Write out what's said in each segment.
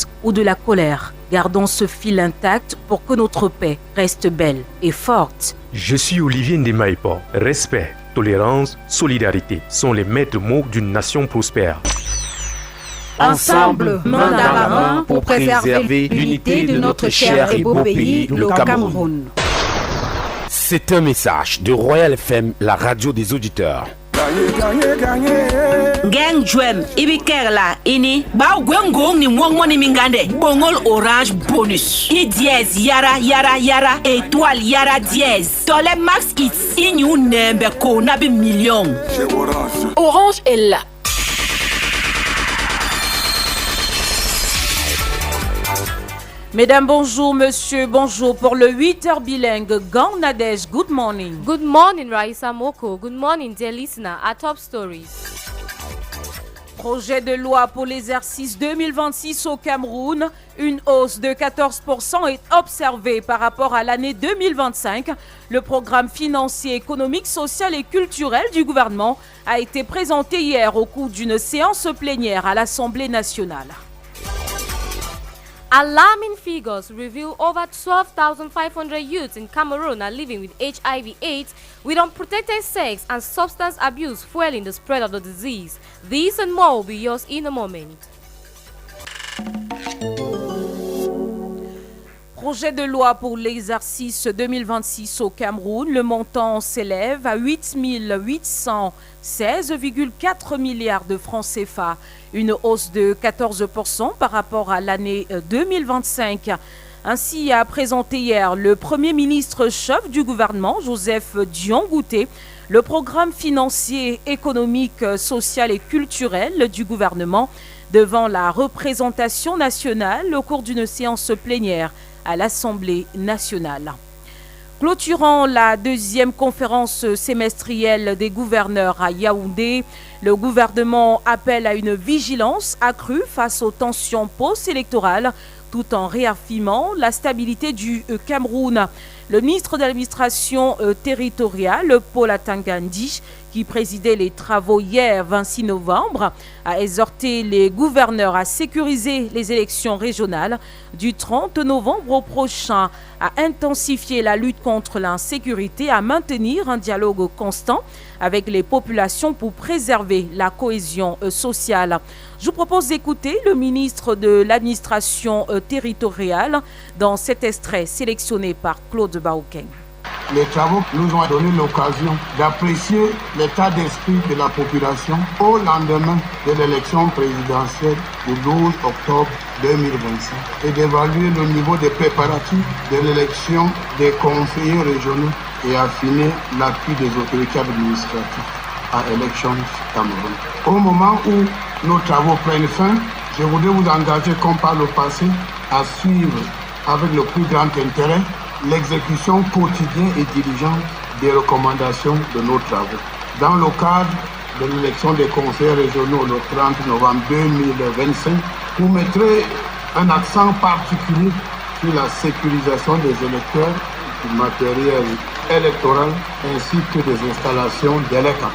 violence ou de la colère. Gardons ce fil intact pour que notre paix reste belle et forte. Je suis Olivier Ndemaïpo. Respect, tolérance, solidarité sont les maîtres mots d'une nation prospère. Ensemble, main dans la main, pour préserver l'unité de notre cher et beau pays, le Cameroun. C'est un message de Royal FM, la radio des auditeurs. Gang Juem, Ibikerla, Ini, Bao Gwengong ni Mwangmoni Mingande, Bongol Orange Bonus. I dièse, Yara, Yara, Yara, étoile, Yara dièse. Tole Max It's, Inyu Nembe Konabi Million. Orange est là. Mesdames, bonjour, monsieur, bonjour. Pour le 8h bilingue, Gang Nadej, good morning. Good morning, Raissa Moko. Good morning, dear listener. Our top stories. Projet de loi pour l'exercice 2026 au Cameroun. Une hausse de 14% est observée par rapport à l'année 2025. Le programme financier, économique, social et culturel du gouvernement a été présenté hier au cours d'une séance plénière à l'Assemblée nationale. Alarming figures reveal over 12,500 youths in Cameroon are living with HIV/AIDS, with unprotected sex and substance abuse fueling the spread of the disease. This and more will be yours in a moment. Projet de loi pour l'exercice 2026 au Cameroun. Le montant s'élève à 8 816,4 milliards de francs CFA. Une hausse de 14% par rapport à l'année 2025. Ainsi a présenté hier le Premier ministre chef du gouvernement, Joseph Dion-Gouté, le programme financier, économique, social et culturel du gouvernement devant la représentation nationale au cours d'une séance plénière à l'Assemblée nationale. Clôturant la deuxième conférence semestrielle des gouverneurs à Yaoundé, le gouvernement appelle à une vigilance accrue face aux tensions post-électorales tout en réaffirmant la stabilité du Cameroun. Le ministre de l'administration territoriale, Paul Atangandi, qui présidait les travaux hier 26 novembre, a exhorté les gouverneurs à sécuriser les élections régionales du 30 novembre prochain, à intensifier la lutte contre l'insécurité, à maintenir un dialogue constant avec les populations pour préserver la cohésion sociale. Je vous propose d'écouter le ministre de l'administration territoriale dans cet extrait sélectionné par Claude Baoken. Les travaux nous ont donné l'occasion d'apprécier l'état d'esprit de la population au lendemain de l'élection présidentielle du 12 octobre 2025 et d'évaluer le niveau des préparatifs de l'élection des conseillers régionaux et affiner l'appui des autorités administratives à Elections Cameroun. Au moment où nos travaux prennent fin, je voudrais vous engager comme par le passé à suivre avec le plus grand intérêt l'exécution quotidienne et diligente des recommandations de nos travaux. Dans le cadre de l'élection des conseillers régionaux le 30 novembre 2025, vous mettrez un accent particulier sur la sécurisation des électeurs, du matériel électoral ainsi que des installations d'électeurs.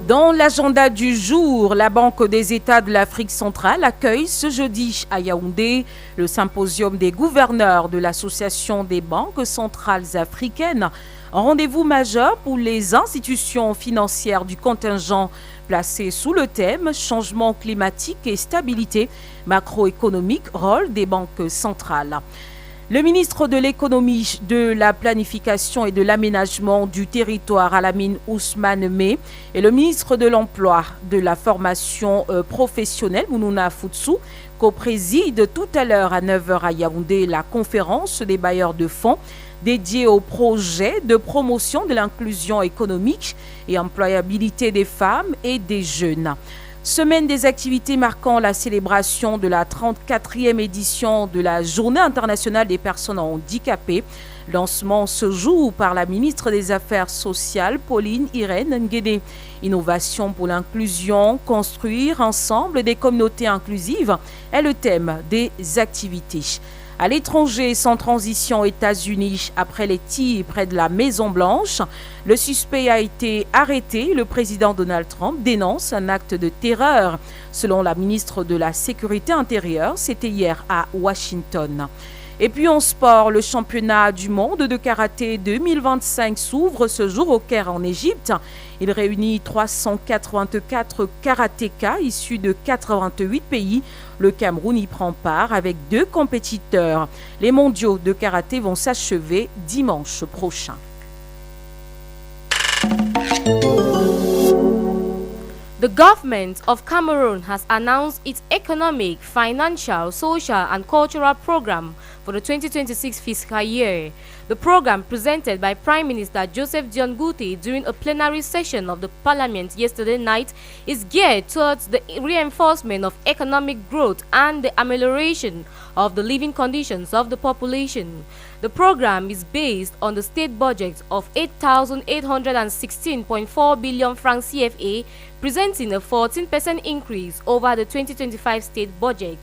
Dans l'agenda du jour, la Banque des États de l'Afrique centrale accueille ce jeudi à Yaoundé le symposium des gouverneurs de l'Association des banques centrales africaines. Un rendez-vous majeur pour les institutions financières du contingent placé sous le thème « Changement climatique et stabilité macroéconomique, rôle des banques centrales ». Le ministre de l'économie, de la planification et de l'aménagement du territoire Alamine Ousmane Mé et le ministre de l'emploi, de la formation professionnelle Mounouna Foutsou co-préside tout à l'heure à 9h à Yaoundé la conférence des bailleurs de fonds dédiée au projet de promotion de l'inclusion économique et employabilité des femmes et des jeunes. Semaine des activités marquant la célébration de la 34e édition de la Journée internationale des personnes handicapées. Lancement ce jour par la ministre des Affaires sociales, Pauline Irène Nguédé. Innovation pour l'inclusion, construire ensemble des communautés inclusives est le thème des activités. À l'étranger, sans transition aux États-Unis, après les tirs près de la Maison-Blanche, le suspect a été arrêté. Le président Donald Trump dénonce un acte de terreur. Selon la ministre de la Sécurité intérieure, c'était hier à Washington. Et puis en sport, le championnat du monde de karaté 2025 s'ouvre ce jour au Caire en Égypte. Il réunit 384 karatékas issus de 88 pays. Le Cameroun y prend part avec 2 compétiteurs. Les mondiaux de karaté vont s'achever dimanche prochain. The government of Cameroon has announced its economic, financial, social and cultural program for the 2026 fiscal year. The program, presented by Prime Minister Joseph Dion Ngouti during a plenary session of the parliament yesterday night, is geared towards the reinforcement of economic growth and the amelioration of the living conditions of the population. The program is based on the state budget of 8,816.4 billion francs CFA, presenting a 14% increase over the 2025 state budget.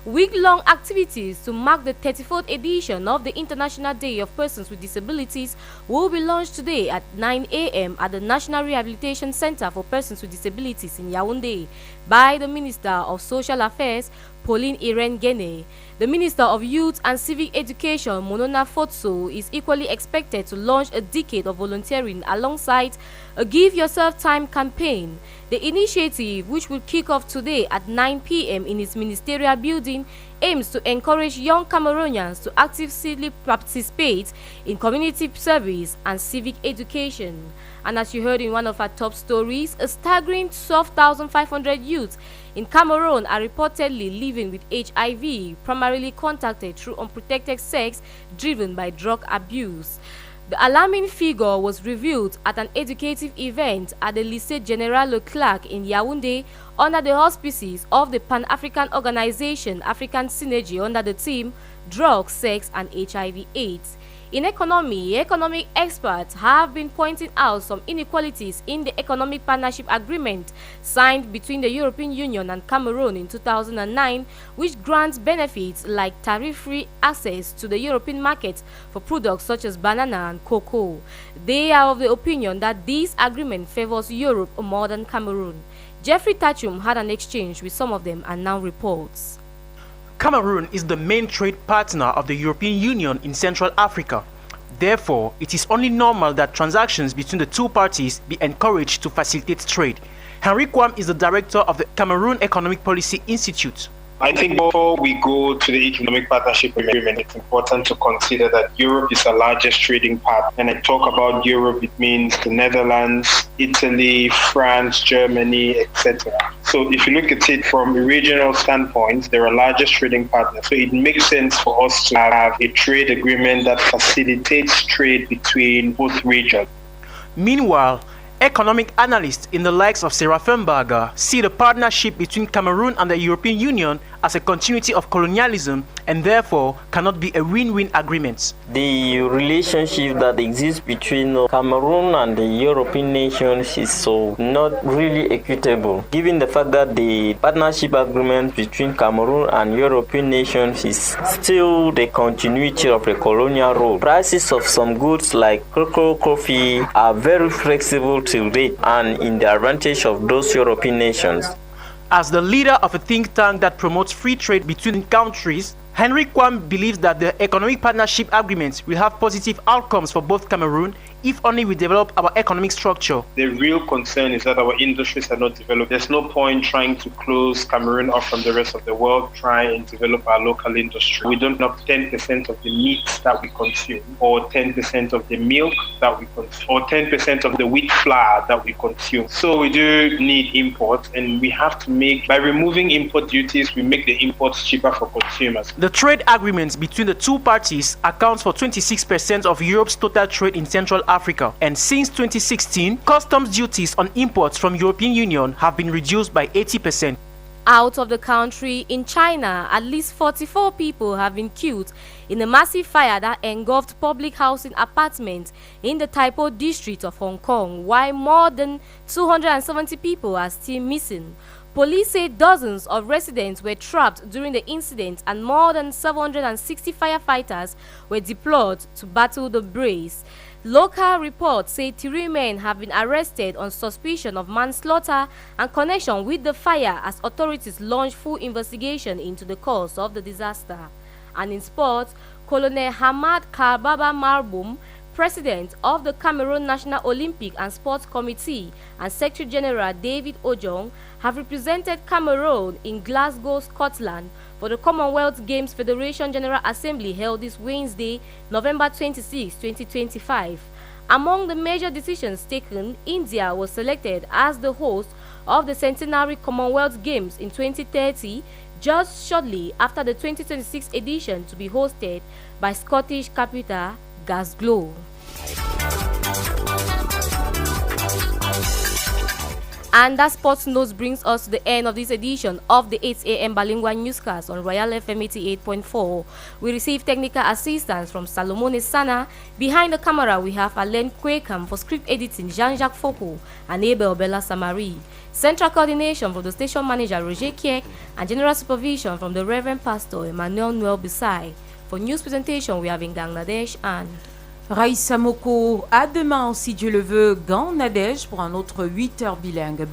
Week-long activities to mark the 34th edition of the International Day of Persons with Disabilities will be launched today at 9 a.m. at the National Rehabilitation Center for Persons with Disabilities in Yaoundé by the Minister of Social Affairs, Pauline Irene Guéné. The Minister of Youth and Civic Education, Monona Fotso, is equally expected to launch a decade of volunteering alongside a Give Yourself Time campaign. The initiative, which will kick off today at 9 p.m. in its ministerial building, aims to encourage young Cameroonians to actively participate in community service and civic education. And as you heard in one of our top stories, a staggering 12,500 youths in Cameroon are reportedly living with HIV, primarily contacted through unprotected sex driven by drug abuse. The alarming figure was revealed at an educative event at the Lycée Général Leclerc in Yaoundé under the auspices of the Pan-African Organization African Synergy under the theme Drugs, Sex and HIV/AIDS. In economic experts have been pointing out some inequalities in the Economic Partnership Agreement signed between the European Union and Cameroon in 2009, which grants benefits like tariff-free access to the European market for products such as banana and cocoa. They are of the opinion that this agreement favors Europe more than Cameroon. Jeffrey Tachum had an exchange with some of them and now reports. Cameroon is the main trade partner of the European Union in Central Africa. Therefore, it is only normal that transactions between the two parties be encouraged to facilitate trade. Henry Kwam is the director of the Cameroon Economic Policy Institute. I think before we go to the Economic Partnership Agreement, it's important to consider that Europe is our largest trading partner. When I talk about Europe, it means the Netherlands, Italy, France, Germany, etc. So if you look at it from a regional standpoint, they're our largest trading partner. So it makes sense for us to have a trade agreement that facilitates trade between both regions. Meanwhile, economic analysts in the likes of Seraphim Baga see the partnership between Cameroon and the European Union as a continuity of colonialism and therefore cannot be a win-win agreement. The relationship that exists between Cameroon and the European nations is so not really equitable, given the fact that the partnership agreement between Cameroon and European nations is still the continuity of the colonial rule. Prices of some goods like cocoa, coffee are very flexible till date and in the advantage of those European nations. As the leader of a think tank that promotes free trade between countries, Henry Kwam believes that the economic partnership agreements will have positive outcomes for both Cameroon if only we develop our economic structure. The real concern is that our industries are not developed. There's no point trying to close Cameroon off from the rest of the world, try and develop our local industry. We don't have 10% of the meat that we consume, or 10% of the milk that we consume, or 10% of the wheat flour that we consume. So we do need imports, and we have to make, by removing import duties, we make the imports cheaper for consumers. The trade agreements between the two parties accounts for 26% of Europe's total trade in Central Africa, and since 2016, customs duties on imports from European Union have been reduced by 80%. Out of the country, in China, at least 44 people have been killed in a massive fire that engulfed public housing apartments in the Tai Po district of Hong Kong, while more than 270 people are still missing. Police say dozens of residents were trapped during the incident and more than 760 firefighters were deployed to battle the blaze. Local reports say 3 men have been arrested on suspicion of manslaughter and connection with the fire as authorities launch full investigation into the cause of the disaster. And in sports, Colonel Hamad Karbaba Marboum, President of the Cameroon National Olympic and Sports Committee, and Secretary General David Ojong have represented Cameroon in Glasgow, Scotland for the Commonwealth Games Federation General Assembly held this Wednesday, November 26, 2025. Among the major decisions taken, India was selected as the host of the Centenary Commonwealth Games in 2030, just shortly after the 2026 edition to be hosted by Scottish capital Glasgow. And that sports notes brings us to the end of this edition of the 8 a.m. bilingual newscast on Royal FM 88.4. We received technical assistance from Salomon Sana. Behind the camera, we have Alain Kwekam. For script editing, Jean-Jacques Foucault and Abel Bella Samari. Central coordination from the station manager Roger Kiek and general supervision from the Reverend Pastor Emmanuel Noel Bisai. For news presentation, we have in Bangladesh and Raïssa Moko, à demain si Dieu le veut, Gand Nadège pour un autre 8 heures bilingue.